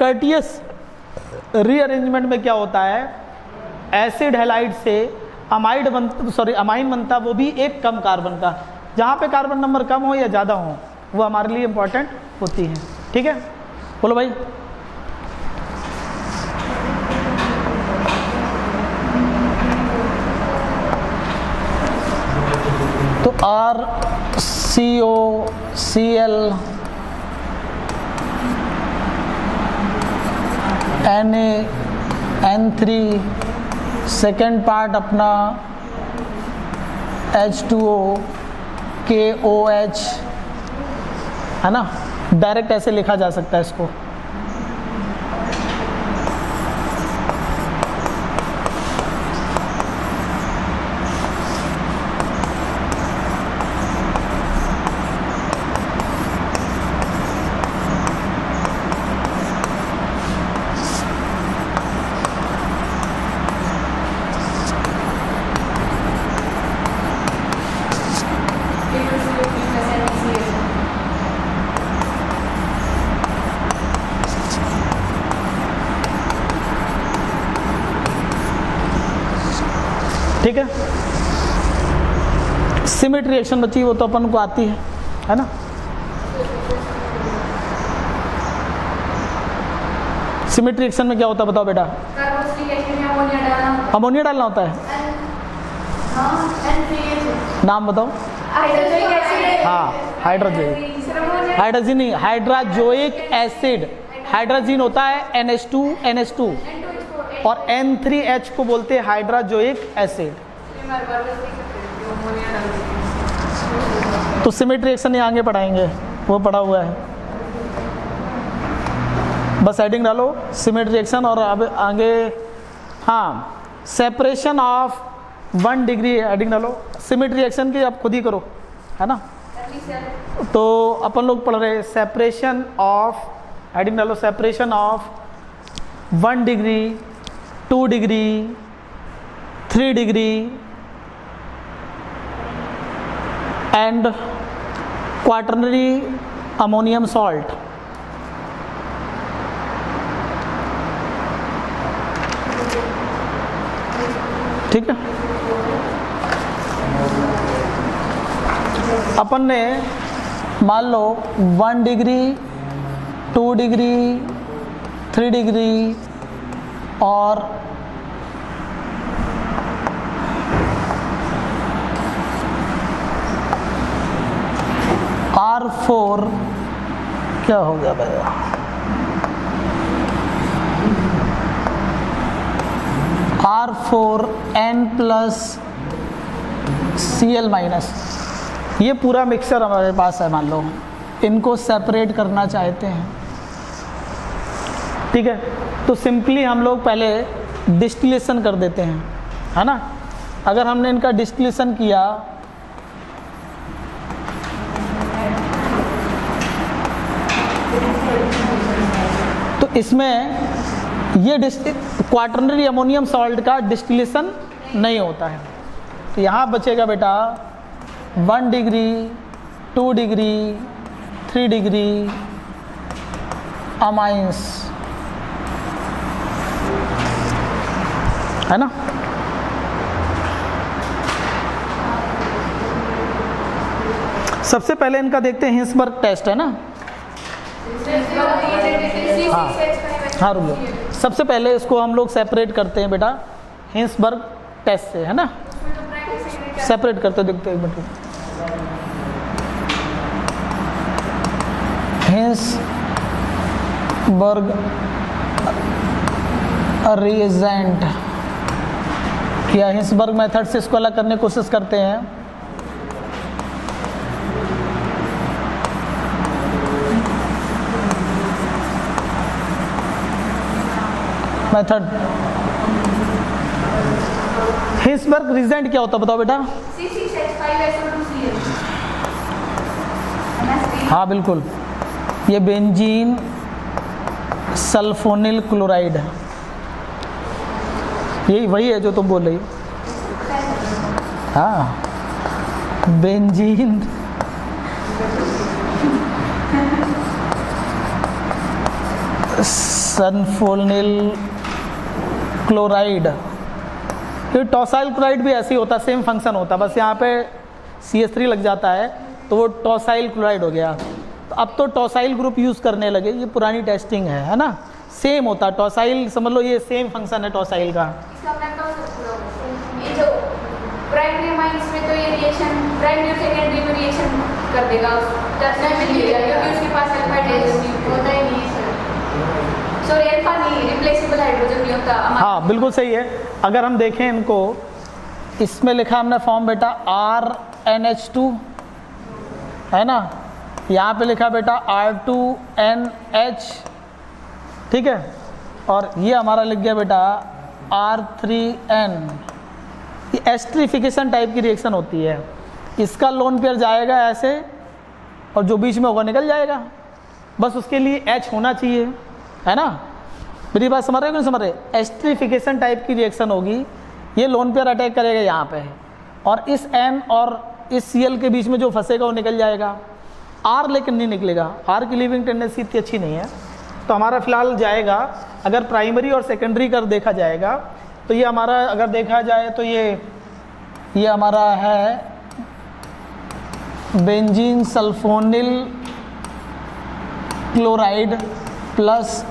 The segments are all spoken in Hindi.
कर्टियस रीअरेंजमेंट में क्या होता है, एसिड हैलाइड से अमाइड अमाइन बनता, वो भी एक कम कार्बन का। जहाँ पे कार्बन नंबर कम हो या ज़्यादा हो वो हमारे लिए इम्पॉर्टेंट होती हैं। ठीक है, बोलो भाई। तो RCOCl Na N3 second part अपना H2O KOH है ना, डायरेक्ट ऐसे लिखा जा सकता है इसको। ठीक है, सिमेट्री रिएक्शन बची, वो तो अपन को आती है ना। सिमेट्री रिएक्शन में क्या होता है बताओ बेटा? अमोनिया डालना होता है। नाम बताओ। हाँ, हाइड्रोजन नहीं, हाइड्राजोइक एसिड। हाइड्रोजन होता है NH2 और N3H को बोलते हैं हाइड्राजोइक एसिड। तो सिमेट्री रिएक्शन यहाँ आगे पढ़ाएंगे, वो पढ़ा हुआ है, बस हेडिंग डालो सिमेट्री रिएक्शन। और अब आगे हाँ, सेपरेशन ऑफ 1 डिग्री हेडिंग डालो। सिमेट्री रिएक्शन की आप खुद ही करो, है ना। तो अपन लोग पढ़ रहे सेपरेशन ऑफ, हेडिंग डालो separation of 1 degree, 2 degree, 3 degree and quaternary ammonium salt. ठीक है, अपन ने मान लो 1 डिग्री, 2 डिग्री, 3 डिग्री और R4 क्या हो गया भैया, R4N+Cl-, ये पूरा मिक्सचर हमारे पास है। मान लो इनको सेपरेट करना चाहते हैं, ठीक है, तो सिंपली हम लोग पहले डिस्टिलेशन कर देते हैं, है ना। अगर हमने इनका डिस्टिलेशन किया तो इसमें ये क्वाटरनरी अमोनियम सॉल्ट का डिस्टिलेशन नहीं होता है। तो यहाँ बचेगा बेटा 1 डिग्री, 2 डिग्री, 3 डिग्री अमाइंस, है ना। सबसे पहले इनका देखते हैं हिंसबर्ग टेस्ट, है ना। हाँ रुको, सबसे पहले इसको हम लोग सेपरेट करते हैं बेटा हिंसबर्ग टेस्ट से, है ना। सेपरेट करते देखते हैं एक मिनट। हिंसबर्ग रिएजेंट या हिंसबर्ग मेथड से इसको अलग करने की कोशिश करते हैं। मेथड हिंसबर्ग रिएजेंट क्या होता है बताओ बेटा? हाँ बिल्कुल, ये बेंजीन सल्फोनिल क्लोराइड है, यही वही है जो तुम बोल रही हो। हाँ, बेंजीन सल्फोनिल क्लोराइड। फिर टॉसाइल क्लोराइड भी ऐसे ही होता, सेम फंक्शन होता, बस यहाँ पे CH3 लग जाता है तो वो टॉसाइल क्लोराइड हो गया। तो अब तो टॉसाइल ग्रुप यूज़ करने लगे, ये पुरानी टेस्टिंग है ना, सेम होता टॉसाइल, समझ लो ये सेम फंक्शन है टॉसाइल का। ये जो प्राइमरी अमाइंस में तो ये रिएक्शन प्राइमरी और सेकेंडरी में रिएक्शन कर देगा, टर्सरी में नहीं करेगा क्योंकि उसके पास अल्फा हाइड्रोजन होता ही नहीं है सर। सॉरी अल्फा नहीं, रिप्लेसेबल हाइड्रोजन नहीं होता। हाँ बिल्कुल सही है। अगर हम देखें इनको, इसमें लिखा हमने फॉर्म बेटा RNH2 है ना, यहाँ पे लिखा बेटा R2NH, ठीक है, और ये हमारा लिख गया बेटा R3N। ये एस्टरिफिकेशन टाइप की रिएक्शन होती है, इसका लोन पेयर जाएगा ऐसे और जो बीच में होगा निकल जाएगा, बस उसके लिए H होना चाहिए, है ना। मेरी बात समझ रहे हो कि नहीं समझ रहे? एस्टरिफिकेशन टाइप की रिएक्शन होगी, ये लोन पेयर अटैक करेगा यहाँ पे, और इस N और इस Cl के बीच में जो फंसेगा वो निकल जाएगा। R लेकिन नहीं निकलेगा, R की लीविंग टेंडेंसी इतनी अच्छी नहीं है, तो हमारा फिलहाल जाएगा, अगर प्राइमरी और सेकेंडरी कर देखा जाएगा तो ये हमारा, अगर देखा जाए तो ये हमारा है benzene sulphonyl chloride plus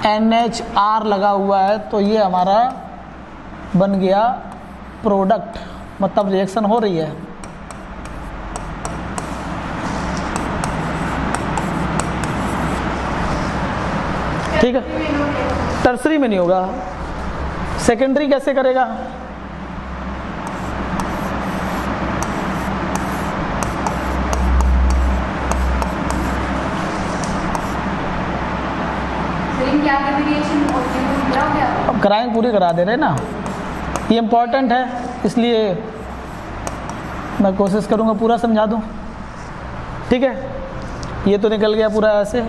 NHR लगा हुआ है, तो ये हमारा बन गया प्रोडक्ट, मतलब रिएक्शन हो रही है। ठीक है, टर्सरी में नहीं होगा, सेकेंडरी कैसे करेगा? अब कराएं, पूरी करा दे रहे ना, ये इम्पोर्टेंट है इसलिए मैं कोशिश करूँगा पूरा समझा दूँ। ठीक है, ये तो निकल गया पूरा ऐसे।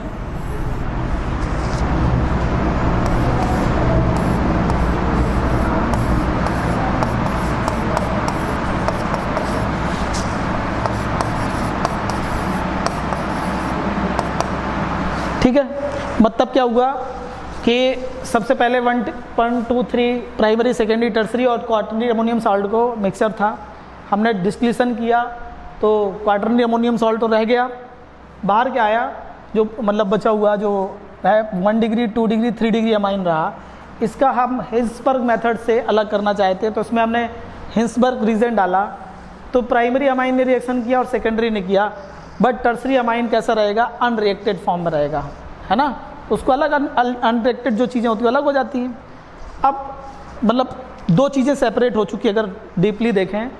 ठीक है, मतलब क्या हुआ कि सबसे पहले 1 2 3 प्राइमरी सेकेंडरी टर्सरी और क्वार्टरनरी अमोनियम सॉल्ट को मिक्सचर था, हमने डिस्टिलेशन किया तो क्वार्टरनरी अमोनियम सॉल्ट तो रह गया, बाहर क्या आया, जो मतलब बचा हुआ जो है 1 डिग्री 2 डिग्री 3 डिग्री अमाइन रहा, इसका हम हिंसबर्ग मेथड से अलग करना चाहते हैं, तो इसमें हमने हिंसबर्ग रीजन डाला, तो प्राइमरी अमाइन ने रिएक्शन किया और सेकेंडरी ने किया, बट टर्सरी अमाइन कैसा रहेगा, अनरिएक्टेड फॉर्म में रहेगा, है ना, उसको अलग अनरिएक्टेड जो चीज़ें होती हैं अलग हो जाती हैं। अब मतलब दो चीज़ें सेपरेट हो चुकी है, अगर डीपली देखें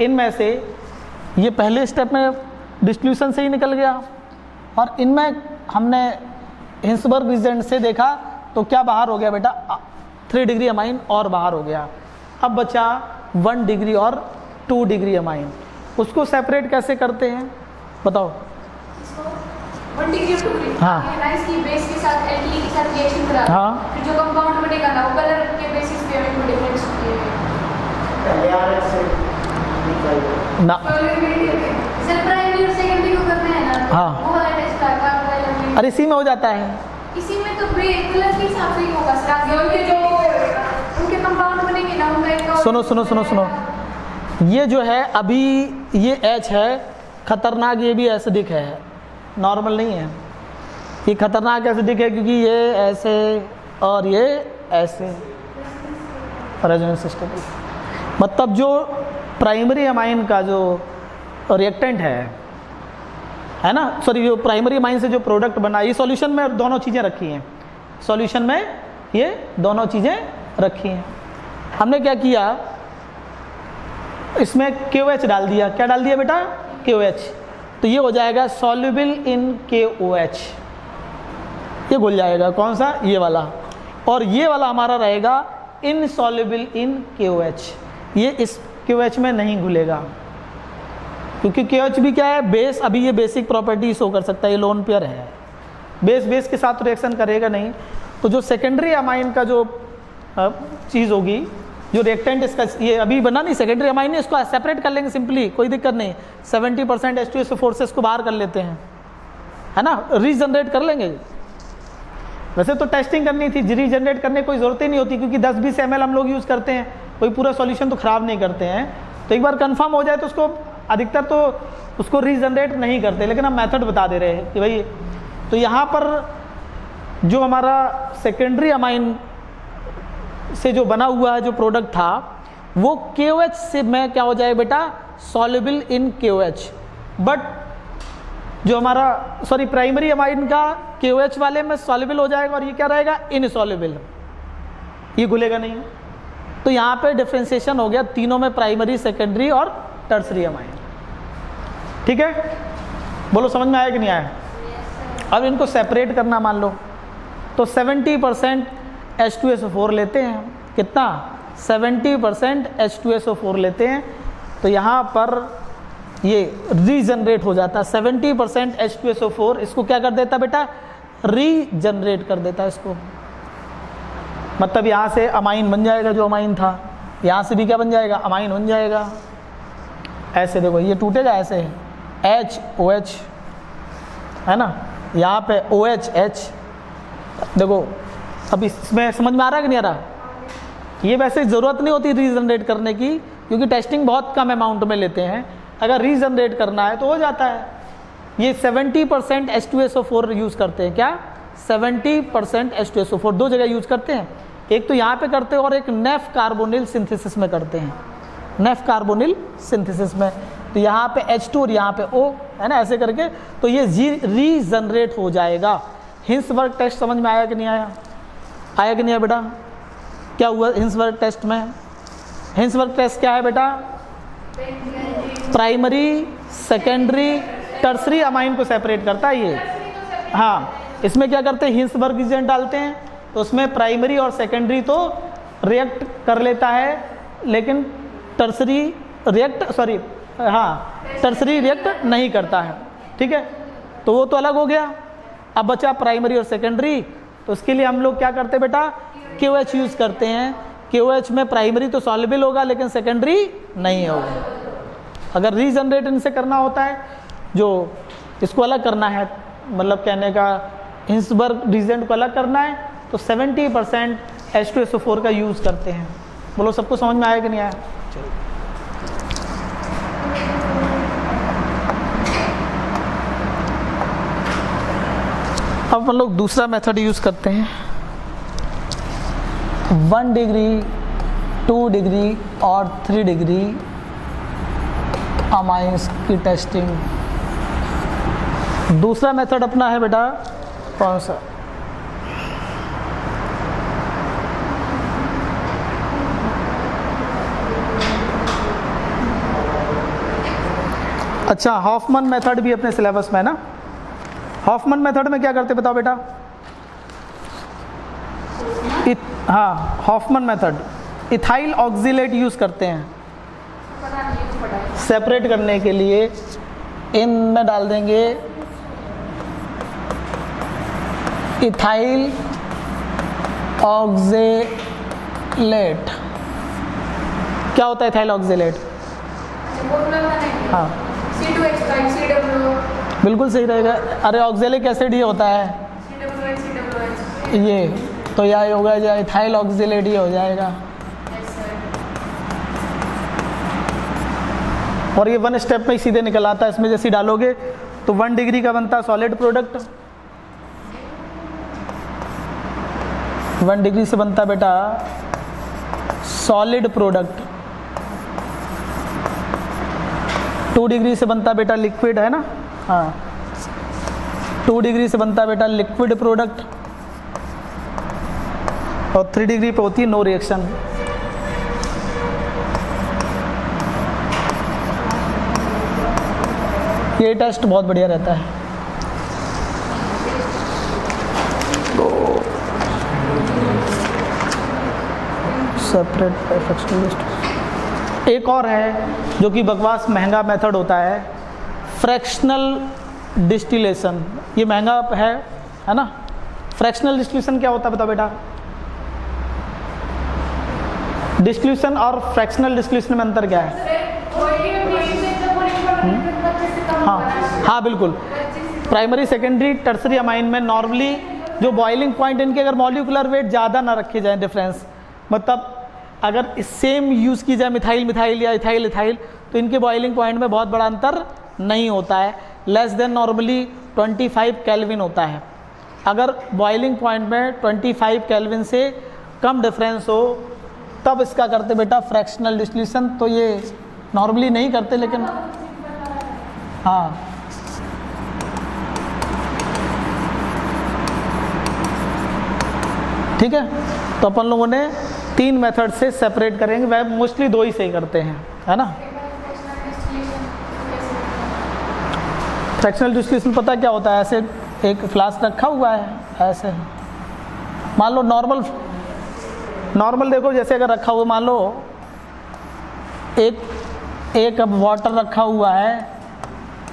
इनमें से ये पहले स्टेप में डिस्ट्रीब्यूशन से ही निकल गया, और इनमें हमने हिंसबर्ग रीजन से देखा तो क्या बाहर हो गया बेटा, 3 डिग्री अमाइन और बाहर हो गया। अब बचा 1 डिग्री और 2 डिग्री अमाइन, उसको सेपरेट कैसे करते हैं बताओ? 1 डिग्री और 2 डिग्री, हाँ, इसकी बेस के साथ एल्डिहाइड के साथ रिएक्शन करा, हाँ, फिर जो कंपाउंड बनेगा ना वो कलर के बेसिस पे हमें डिफरेंस ना, सर प्राइमरी और सेकेंडरी को करना है ना, हाँ, वो वाला टेस्ट का कलर, अरे इसी में हो जाता है, इसी में तो ब्रेक कलर के हिसाब से ही होगा सर, आगे जो उनके कंपाउंड बनेंगे ना उनका एक, सुनो सुनो सुनो सुनो, ये जो है अभी ये H है खतरनाक, ये भी एसिडिक है, नॉर्मल नहीं है, ये खतरनाक एसिडिक है क्योंकि ये ऐसे और ये ऐसे रेजोनेंस सिस्टम, मतलब जो प्राइमरी अमाइन का जो रिएक्टेंट है ना, सॉरी जो प्राइमरी अमाइन से जो प्रोडक्ट बना, ये सॉल्यूशन में दोनों चीज़ें रखी हैं, सॉल्यूशन में ये दोनों चीज़ें रखी हैं। हमने क्या किया, इसमें KOH डाल दिया, क्या डाल दिया बेटा, KOH, तो ये हो जाएगा सॉल्युबल इन KOH, ये घुल जाएगा, कौन सा, ये वाला, और ये वाला हमारा रहेगा इनसॉल्युबल इन KOH, ये इस KOH में नहीं घुलेगा क्योंकि KOH भी क्या है, बेस, अभी ये बेसिक प्रॉपर्टी शो कर सकता है, ये लोन पेयर है, बेस के साथ रिएक्शन करेगा नहीं, तो जो सेकेंडरी अमाइन का जो चीज़ होगी, जो रिएक्टेंट इसका ये अभी बना नहीं सेकेंडरी अमाइन है, इसको सेपरेट कर लेंगे सिंपली, कोई दिक्कत नहीं, 70% H2SO4 से इसको बाहर कर लेते हैं, है ना, रीजनरेट कर लेंगे, वैसे तो टेस्टिंग करनी थी, रीजनरेट करने की कोई ज़रूरत ही नहीं होती, क्योंकि 10-20 ml हम लोग यूज़ करते हैं, कोई पूरा सॉल्यूशन तो ख़राब नहीं करते हैं। तो एक बार कंफर्म हो जाए तो उसको अधिकतर तो उसको रीजनरेट नहीं करते, लेकिन हम मेथड बता दे रहे हैं कि भाई। तो यहाँ पर जो हमारा सेकेंडरी अमाइन से जो बना हुआ है जो प्रोडक्ट था, वो KOH से में क्या हो जाए बेटा, सॉल्युबल इन KOH। बट जो हमारा प्राइमरी अमाइन का KOH वाले में सॉल्युबल हो जाएगा, और ये क्या रहेगा, इनसॉल्युबल, ये घुलेगा नहीं। तो यहाँ पे डिफ्रेंसिएशन हो गया तीनों में, प्राइमरी, सेकेंडरी और टर्सरी अमाइन। ठीक है, बोलो समझ में आया कि नहीं आया? अब इनको सेपरेट करना मान लो, तो 70% H2SO4 लेते हैं। कितना? 70% H2SO4 लेते हैं। तो यहाँ पर ये रीजनरेट हो जाता है, 70% H2SO4 इसको क्या कर देता बेटा, रीजनरेट कर देता है इसको। मतलब यहाँ से अमाइन बन जाएगा, जो अमाइन था, यहाँ से भी क्या बन जाएगा, अमाइन बन जाएगा। ऐसे देखो ये टूटेगा, ऐसे HOH है ना, यहाँ पे OH देखो। अब इसमें समझ में आ रहा है कि नहीं आ रहा? ये वैसे ज़रूरत नहीं होती रीजनरेट करने की, क्योंकि टेस्टिंग बहुत कम अमाउंट में लेते हैं। अगर रीजनरेट करना है तो हो जाता है। ये 70% H2SO4 यूज़ करते हैं। क्या? 70% H2SO4 दो जगह यूज़ करते हैं, एक तो यहाँ पे करते हैं और एक नेफ कार्बोनिल सिंथेसिस में करते हैं, नेफ कार्बोनिल सिंथेसिस में। तो यहाँ पे H2 और यहाँ पे O है ना, ऐसे करके तो ये रीजनरेट हो जाएगा। हिंसबर्ग टेस्ट समझ में आया कि नहीं आया? आया कि नहीं आया बेटा? क्या हुआ हिंसबर्ग टेस्ट में? हिंसबर्ग टेस्ट क्या है बेटा? प्राइमरी, सेकेंडरी, टर्सरी अमाइन को सेपरेट करता है ये। हाँ, इसमें क्या करते हैं, हिंसबर्ग रीजन डालते हैं, तो उसमें प्राइमरी और सेकेंडरी तो रिएक्ट कर लेता है, लेकिन टर्सरी रिएक्ट नहीं करता है। ठीक है, तो वो तो अलग हो गया। अब बचा प्राइमरी और सेकेंडरी, तो उसके लिए हम लोग क्या करते हैं बेटा, KOH यूज़ करते हैं। KOH में प्राइमरी तो सॉल्युबल होगा, लेकिन सेकेंडरी नहीं होगा। अगर रीजनरेट इनसे करना होता है, जो इसको अलग करना है, मतलब कहने का हिंसबर्ग रीजेंट को अलग करना है, तो 70% H2SO4 का यूज़ करते हैं। बोलो सबको समझ में आया कि नहीं आया? चलो, अब हम लोग दूसरा मेथड यूज़ करते हैं, 1 डिग्री, 2 डिग्री और 3 डिग्री अमाइंस की टेस्टिंग। दूसरा मेथड अपना है बेटा कौन सा? अच्छा, हॉफमन मेथड भी अपने सिलेबस में है ना। हॉफमन मेथड में क्या करते बताओ बेटा? हाँ, Hoffman method ethyl oxalate use करते हैं सेपरेट करने के लिए। इनमें डाल देंगे इथाइल ऑक्सिलेट। क्या होता है इथाइल ऑक्सिलेट? हाँ, बिल्कुल सही रहेगा। अरे ऑक्जेलिक एसिड ही होता है ये, तो यह होगा या इथाइल ऑक्सिलेट ही हो जाएगा। और ये 1 स्टेप में ही सीधे निकल आता है। इसमें जैसे डालोगे तो 1 डिग्री का बनता है सॉलिड प्रोडक्ट, 1 डिग्री से बनता बेटा सॉलिड प्रोडक्ट, 2 डिग्री से बनता बेटा लिक्विड, है ना। हाँ, 2 डिग्री से बनता बेटा लिक्विड प्रोडक्ट, और 3 डिग्री पे होती है नो रिएक्शन। ये टेस्ट बहुत बढ़िया रहता है। Separate fractional list. एक और है जो कि बकवास महंगा मेथड होता है, फ्रैक्शनल डिस्टिलेशन। ये महंगा है ना। फ्रैक्शनल डिस्टिलेशन क्या होता है बताओ बेटा? डिस्टिलेशन और फ्रैक्शनल डिस्टिलेशन में अंतर क्या है? हाँ हाँ बिल्कुल। प्राइमरी, सेकेंडरी, टर्सरी अमाइन में नॉर्मली जो बॉइलिंग पॉइंट इनके अगर मॉलिक्यूलर वेट ज़्यादा ना रखे जाए डिफरेंस, मतलब अगर सेम यूज़ की जाए मिथाइल मिथाइल या इथाइल इथाइल, तो इनके बॉइलिंग पॉइंट में बहुत बड़ा अंतर नहीं होता है, लेस देन नॉर्मली 25 केल्विन होता है। अगर बॉइलिंग पॉइंट में 25 केल्विन से कम डिफरेंस हो तब इसका करते बेटा फ्रैक्शनल डिस्टिलेशन। तो ये नॉर्मली नहीं करते, लेकिन हाँ ठीक है। तो अपन लोगों ने 3 मेथड से सेपरेट करेंगे, वह मोस्टली 2 ही से ही करते हैं, है ना। फ्रैक्शनल डिस्टिलेशन पता क्या होता है, ऐसे एक फ्लास्क रखा हुआ है, ऐसे मान लो नॉर्मल देखो, जैसे अगर रखा हुआ मान लो एक कप वाटर रखा हुआ है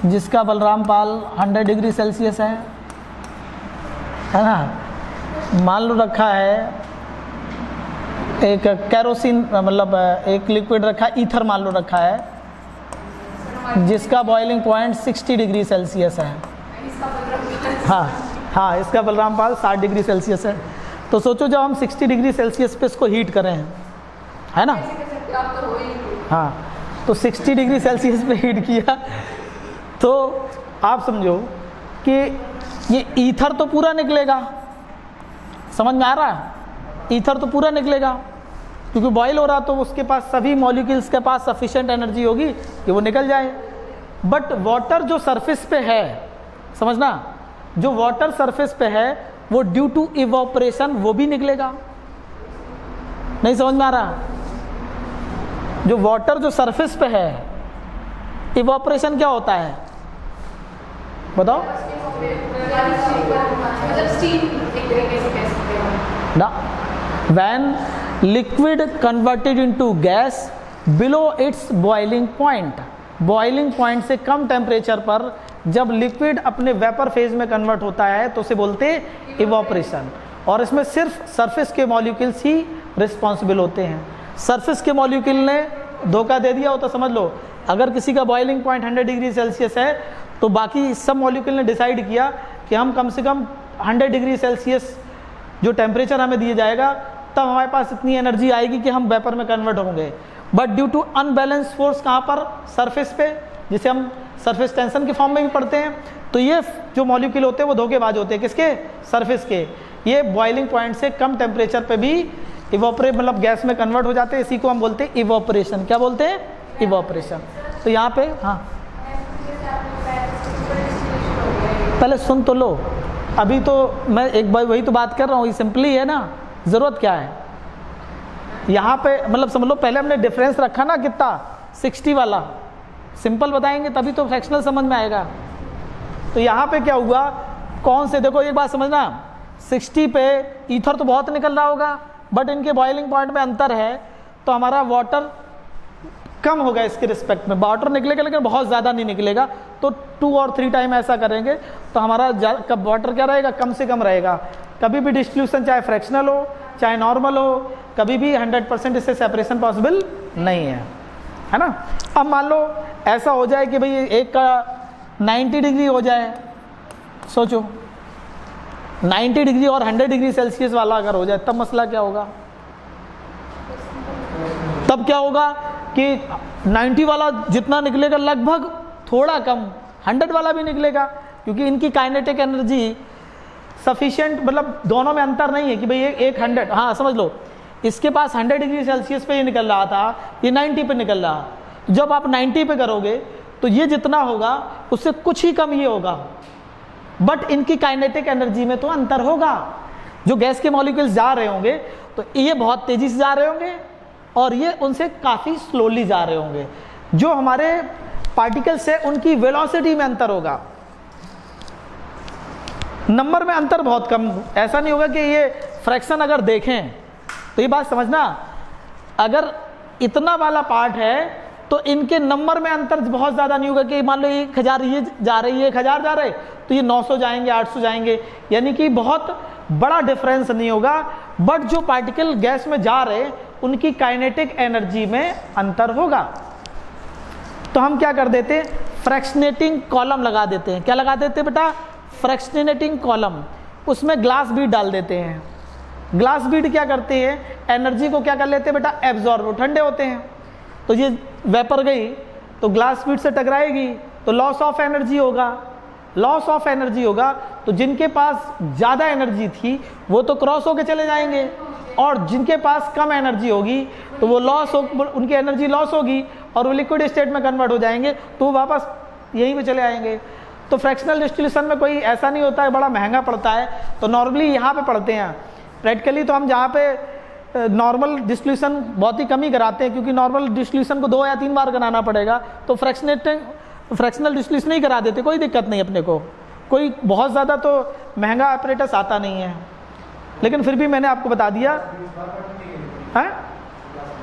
जिसका बलराम पाल 100 डिग्री सेल्सियस है ना। मान लो रखा है एक कैरोसिन, मतलब एक लिक्विड रखा है, ईथर मान लो रखा है जिसका बॉइलिंग पॉइंट 60 डिग्री सेल्सियस है। हाँ, इसका बलराम पाल 60 डिग्री सेल्सियस है। तो सोचो जब हम 60 डिग्री सेल्सियस पे इसको हीट करें, है ना। हाँ, तो 60 डिग्री सेल्सियस पे हीट किया तो आप समझो कि ये ईथर तो पूरा निकलेगा, समझ में आ रहा है। ईथर तो पूरा निकलेगा क्योंकि बॉयल हो रहा, तो उसके पास सभी मॉलिक्यूल्स के पास सफिशिएंट एनर्जी होगी कि वो निकल जाए। बट वाटर जो सरफेस पे है, समझना, जो वाटर सरफेस पे है वो ड्यू टू इवोपरेशन वो भी निकलेगा। नहीं समझ में आ रहा। जो वाटर जो सरफेस पे है, इवोपरेशन क्या होता है बताओ ना। When liquid converted into gas below it's boiling point, boiling point से कम टेम्परेचर पर जब लिक्विड अपने वेपर फेज में कन्वर्ट होता है तो उसे बोलते हैं इवोपरेशन। और इसमें सिर्फ सरफेस के मॉलिक्यूल्स ही रिस्पॉन्सिबल होते हैं। सरफेस के मॉलिक्यूल ने धोखा दे दिया हो तो समझ लो, अगर किसी का बॉइलिंग पॉइंट 100 डिग्री सेल्सियस है तो बाकी सब मॉलिक्यूल ने डिसाइड किया कि हम कम से कम 100 डिग्री सेल्सियस जो टेम्परेचर हमें दिया जाएगा तब हमारे पास इतनी एनर्जी आएगी कि हम वेपर में कन्वर्ट होंगे। But due to unbalance force कहाँ पर, सरफेस पे, जिसे हम सरफेस टेंशन के फॉर्म में भी पढ़ते हैं, तो ये जो मॉलिक्यूल होते हैं वो धोखेबाज होते हैं। किसके? सरफेस के। ये बॉइलिंग पॉइंट से कम टेम्परेचर पे भी इवोपरेट, मतलब गैस में कन्वर्ट हो जाते हैं। इसी को हम बोलते हैं इवोपरेशन। क्या बोलते हैं? इवोपरेशन। तो यहाँ पे हाँ, पहले सुन तो लो, अभी तो मैं एक बार वही तो बात कर रहा हूँ, ये सिंपली है ना। ज़रूरत क्या है यहाँ पे, मतलब समझ लो, पहले हमने डिफरेंस रखा ना कितना, 60 वाला, सिंपल बताएंगे तभी तो फ्रैक्शनल समझ में आएगा। तो यहाँ पे क्या हुआ, कौन से, देखो एक बात समझना, 60 पे ईथर तो बहुत निकल रहा होगा, बट इनके बॉइलिंग पॉइंट में अंतर है, तो हमारा वाटर कम होगा इसके रिस्पेक्ट में। वाटर निकलेगा लेकिन बहुत ज़्यादा नहीं निकलेगा। तो 2 और 3 टाइम ऐसा करेंगे तो हमारा कब वाटर क्या रहेगा, कम से कम रहेगा। कभी भी डिस्ट्रीब्यूशन चाहे फ्रैक्शनल हो चाहे नॉर्मल हो, कभी भी 100% इससे सेपरेशन पॉसिबल नहीं है ना। अब मान लो ऐसा हो जाए कि भाई एक का 90 डिग्री हो जाए, सोचो 90 डिग्री और 100 डिग्री सेल्सियस वाला अगर हो जाए तब मसला क्या होगा। तब क्या होगा कि 90 वाला जितना निकलेगा लगभग थोड़ा कम 100 वाला भी निकलेगा, क्योंकि इनकी काइनेटिक एनर्जी सफिशिएंट, मतलब दोनों में अंतर नहीं है कि भाई एक 100, हाँ समझ लो, इसके पास 100 डिग्री सेल्सियस पे ये निकल रहा था, ये 90 पे निकल रहा। जब आप 90 पे करोगे तो ये जितना होगा उससे कुछ ही कम ये होगा, बट इनकी काइनेटिक एनर्जी में तो अंतर होगा। जो गैस के मॉलिक्यूल्स जा रहे होंगे तो ये बहुत तेजी से जा रहे होंगे और ये उनसे काफ़ी स्लोली जा रहे होंगे। जो हमारे पार्टिकल्स है उनकी वेलोसिटी में अंतर होगा, नंबर में अंतर बहुत कम। ऐसा नहीं होगा कि ये फ्रैक्शन अगर देखें तो ये बात समझना, अगर इतना वाला पार्ट है तो इनके नंबर में अंतर बहुत ज़्यादा नहीं होगा कि मान लो 1000 ये जा रही है, 1000 जा रहे तो ये 900 जाएंगे, 800 जाएंगे, यानी कि बहुत बड़ा डिफरेंस नहीं होगा। बट जो पार्टिकल गैस में जा रहे उनकी काइनेटिक एनर्जी में अंतर होगा। तो हम क्या कर देते हैं, फ्रैक्शनेटिंग कॉलम लगा देते हैं। क्या लगा देते हैं बेटा? Fractionating column. उसमें ग्लास बीड डाल देते हैं। ग्लास बीड क्या करते हैं, एनर्जी को क्या कर लेते हैं बेटा, एब्जॉर्ब, वो ठंडे होते हैं। तो ये वेपर गई तो ग्लास बीड से टकराएगी तो लॉस ऑफ एनर्जी होगा। लॉस ऑफ एनर्जी होगा तो जिनके पास ज़्यादा एनर्जी थी वो तो क्रॉस होके चले जाएंगे, और जिनके पास कम एनर्जी होगी तो वो उनकी एनर्जी लॉस होगी और वो लिक्विड स्टेट में कन्वर्ट हो जाएंगे, तो वो वापस यहीं पे चले आएंगे। तो फ्रैक्शनल डिस्टिलेशन में कोई ऐसा नहीं होता है बड़ा महंगा पड़ता है, तो नॉर्मली यहाँ पे पढ़ते हैं। प्रैक्टिकली तो हम जहाँ पे नॉर्मल डिस्टिलेशन बहुत ही कम ही कराते हैं, क्योंकि नॉर्मल डिस्टिलेशन को 2 या 3 बार कराना पड़ेगा, तो फ्रैक्शनल डिस्टिलेशन ही करा देते, कोई दिक्कत नहीं अपने को, कोई बहुत ज़्यादा तो महंगा ऑपरेटस आता नहीं है। लेकिन फिर भी मैंने आपको बता दिया है,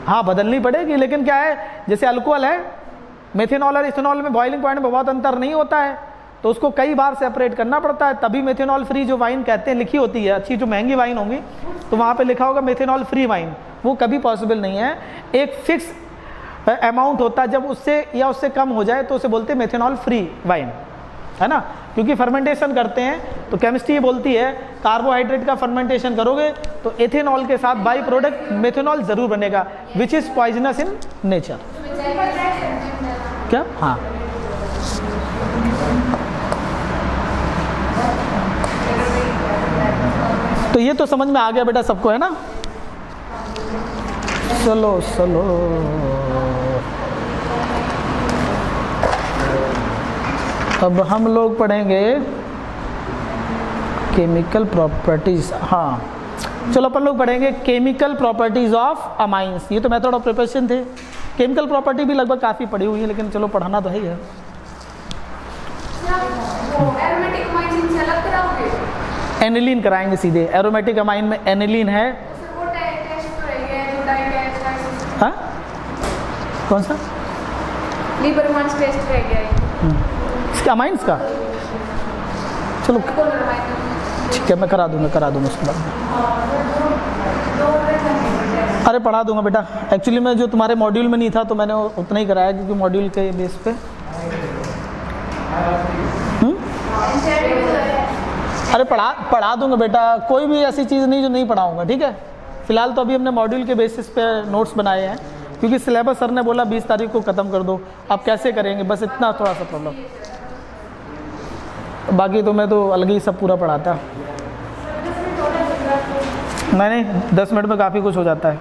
हाँ बदलनी पड़ेगी, लेकिन क्या है, जैसे अल्कोहल है, मेथेनॉल और इथेनॉल में बॉइलिंग पॉइंट में बहुत अंतर नहीं होता है, तो उसको कई बार सेपरेट करना पड़ता है, तभी मेथेनॉल फ्री जो वाइन कहते हैं लिखी होती है, अच्छी जो महंगी वाइन होंगी तो वहाँ पे लिखा होगा मेथेनॉल फ्री वाइन, वो कभी पॉसिबल नहीं है। एक फिक्स अमाउंट होता है, जब उससे या उससे कम हो जाए तो उसे बोलते हैं मेथेनॉल फ्री वाइन, है ना, क्योंकि फर्मेंटेशन करते हैं तो केमिस्ट्री ये बोलती है कार्बोहाइड्रेट का फर्मेंटेशन करोगे तो एथेनॉल के साथ बाई प्रोडक्ट मेथेनॉल ज़रूर बनेगा, which is poisonous in nature. क्या, हाँ तो ये तो समझ में आ गया बेटा सबको, है ना। चलो चलो अब हम लोग पढ़ेंगे केमिकल प्रॉपर्टीज। हाँ चलो अपन लोग पढ़ेंगे केमिकल प्रॉपर्टीज ऑफ अमाइंस। ये तो मेथड ऑफ प्रिपरेशन थे, केमिकल प्रॉपर्टी भी लगभग काफ़ी पढ़ी हुई है, लेकिन चलो पढ़ाना तो है ही है। एरोमेटिक अमाइन से अलग कराओगे? एनिलीन कराएंगे सीधे, एरोमेटिक अमाइन में एनिलीन है। वो टेस्ट रहेगा जो डाइट। हाँ कौन सा? लीबरमैन टेस्ट रह गया है इसका अमाइंस का। चलो ठीक है, मैं करा दूंगा उसके बाद। अरे पढ़ा दूंगा बेटा, एक्चुअली मैं जो तुम्हारे मॉड्यूल में नहीं था तो मैंने उतना ही कराया, क्योंकि मॉड्यूल के बेस पे। अरे पढ़ा दूंगा बेटा, कोई भी ऐसी चीज़ नहीं जो नहीं पढ़ाऊंगा, ठीक है। फिलहाल तो अभी हमने मॉड्यूल के बेसिस पे नोट्स बनाए हैं, क्योंकि सिलेबस सर ने बोला 20 तारीख को ख़त्म कर दो, आप कैसे करेंगे, बस इतना थोड़ा सा प्रॉब्लम। बाकी तो मैं तो अलग ही सब पूरा पढ़ाता। नहीं 10 मिनट में काफ़ी कुछ हो जाता है।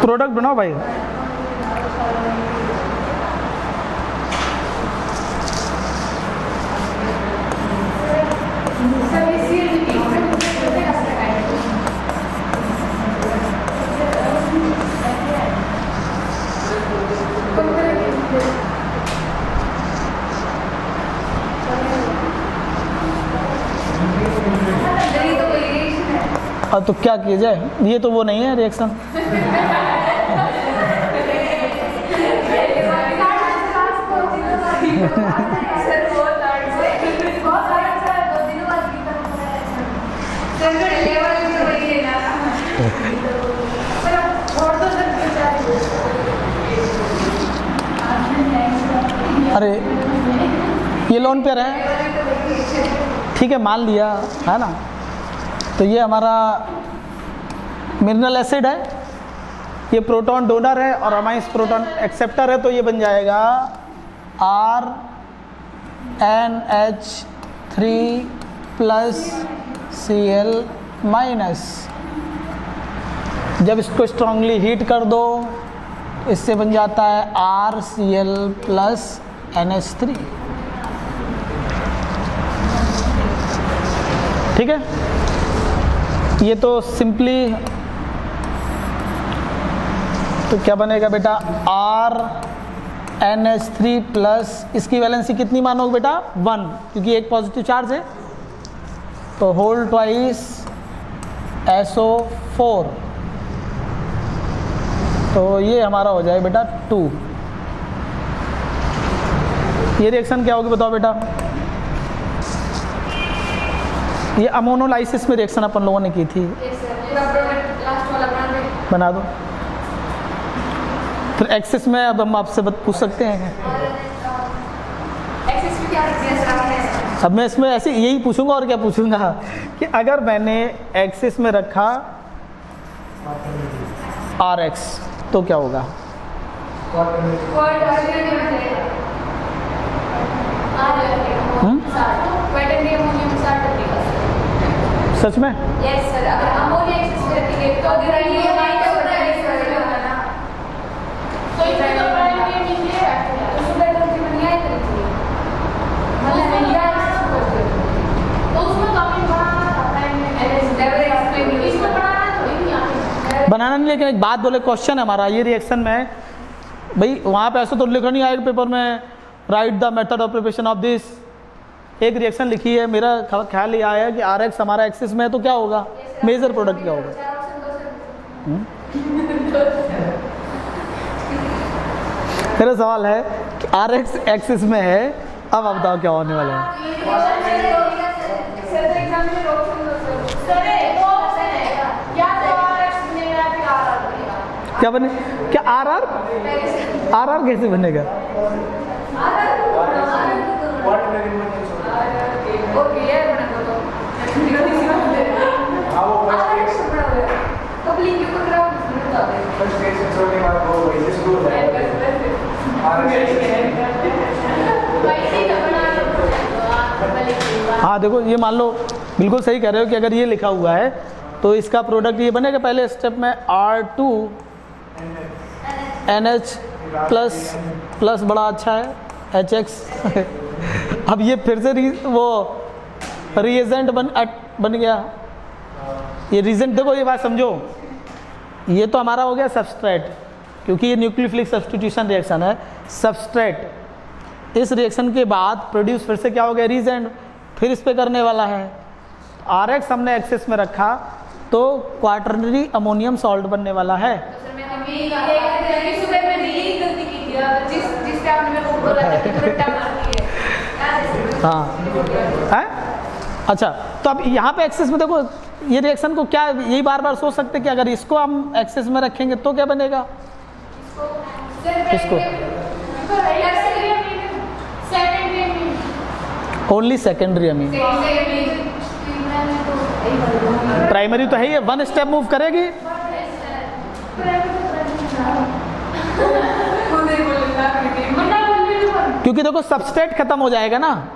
प्रोडक्ट बनाओ भाई। तो क्या किया जाए, ये तो वो नहीं है रिएक्शन। अरे ये लोन पे है, ठीक है, मान लिया है ना। तो ये हमारा मिनरल एसिड है, ये प्रोटॉन डोनर है और अमाइंस प्रोटॉन एक्सेप्टर है, तो ये बन जाएगा RNH3+Cl-। जब इसको स्ट्रांगली हीट कर दो इससे बन जाता है RCl+NH3, ठीक है। ये तो सिंपली तो क्या बनेगा बेटा, RNH3+, इसकी वैलेंसी कितनी मानोगे बेटा, 1, क्योंकि एक पॉजिटिव चार्ज है, तो होल ट्वाइस SO4, तो ये हमारा हो जाए बेटा 2। ये रिएक्शन क्या होगी बताओ बेटा, ये अमोनोलाइसिस में रिएक्शन अपन लोगों ने की थी, यस सर, पूरा प्रोडक्ट लास्ट वाला बना दो। फिर एक्सिस में अब हम आपसे पूछ सकते हैं। एक्सेस में क्या रख दिया सर आपने? अब मैं इसमें ऐसे यही पूछूंगा और क्या पूछूंगा कि अगर मैंने एक्सिस में रखा RX तो क्या होगा? सच में? यस सर, अगर अमोनिया एक्सेस में रखेंगे तो अगर ये वाइट हो रहा है सर ना, तो इसमें तो प्राइमरी नहीं है, तो सुगर की बनिया है तरीके मतलब इंडिया तो उसमें काफी बड़ा प्राइमरी लेवल एक्सप्लेन इसमें बनाना थोड़ी नहीं आती बनाना नहीं, लेकिन एक बात बोले, क्वेश्चन है हमारा ये रिएक्शन में भाई, वहाँ पे ऐसा तो लिखा नहीं आएगा पेपर में right the method of preparation of this. एक रिएक्शन लिखी है, मेरा ख्याल ये आया कि RX हमारा एक्सिस में है तो क्या होगा, मेजर प्रोडक्ट क्या होगा? मेरा सवाल है कि RX एक्सिस में है, अब आप बताओ क्या होने वाला है? क्या बने, क्या RR कैसे बनेगा? हाँ देखो, ये मान लो बिल्कुल सही कह रहे हो कि अगर ये लिखा हुआ है तो इसका प्रोडक्ट ये बनेगा पहले स्टेप में R2NH प्लस बड़ा अच्छा है HX। अब ये फिर से वो रिएजेंट बन गया। ये रिएजेंट देखो, ये बात समझो, ये तो हमारा हो गया सबस्ट्रेट, क्योंकि ये न्यूक्लियोफिलिक सब्स्टिट्यूशन रिएक्शन है। सबस्ट्रेट इस रिएक्शन के बाद प्रोड्यूस फिर से क्या हो गया, रिएजेंट, फिर इस पे करने वाला है। RX हमने एक्सेस में रखा तो क्वाटरनरी अमोनियम सॉल्ट बनने वाला है। हाँ है? अच्छा, तो अब यहाँ पे एक्सेस में देखो, ये रिएक्शन को क्या यही बार बार सोच सकते कि अगर इसको हम एक्सेस में रखेंगे तो क्या बनेगा? इसको ओनली सेकेंडरी अमीन, प्राइमरी तो है ही, वन स्टेप मूव करेगी। क्योंकि देखो सबस्ट्रेट खत्म हो जाएगा ना,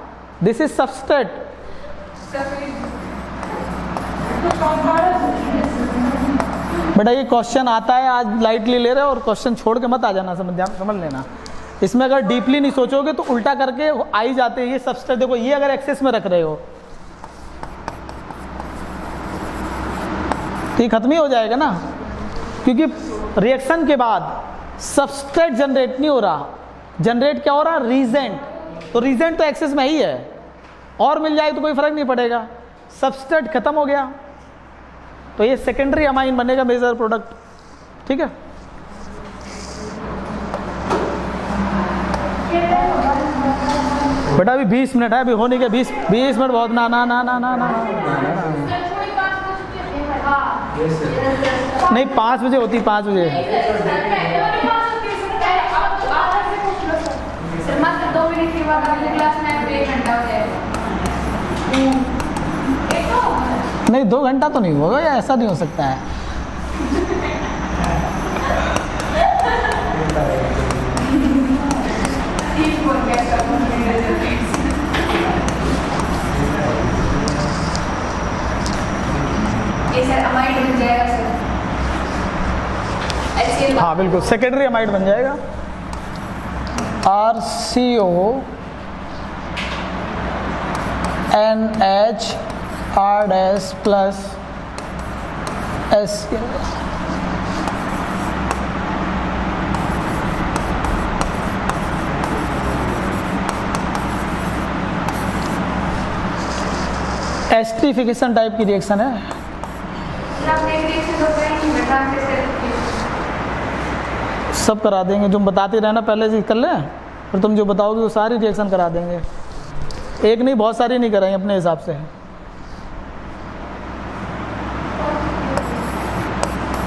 दिस इज सबस्ट्रेट। बेटा ये क्वेश्चन आता है, आज लाइटली ले रहे हो और क्वेश्चन छोड़ के मत आ जाना, समझ लेना। इसमें अगर डीपली नहीं सोचोगे तो उल्टा करके आ ही जाते हैं। ये सबस्ट्रेट देखो, ये अगर एक्सेस में रख रहे हो तो ये खत्म ही हो जाएगा ना, क्योंकि रिएक्शन के बाद सबस्ट्रेट जनरेट नहीं हो रहा, जनरेट क्या हो रहा, रीजेंट। तो रीजेंट तो एक्सेस में ही है, और मिल जाए तो कोई फर्क नहीं पड़ेगा, सबस्ट्रेट खत्म हो गया तो ये सेकेंडरी अमाइन बनेगा, मेजर प्रोडक्ट। ठीक है, बेटा अभी 20 मिनट है, अभी होने के 20 मिनट बहुत ना ना ना ना ना ना नहीं, 5 बजे होती, 5 बजे। नहीं 2 घंटा तो नहीं होगा, या ऐसा नहीं हो सकता है। ये सर अमाइड बन जाएगा सर, हाँ बिल्कुल सेकेंडरी अमाइड बन जाएगा। RCO NH R- plus HCl। Esterification type की रिएक्शन है। सब करा देंगे, जो बताते रहना पहले से कर लें, फिर तुम जो बताओगे वो सारी रिएक्शन करा देंगे। एक नहीं, बहुत सारी नहीं कराएंगे अपने हिसाब से।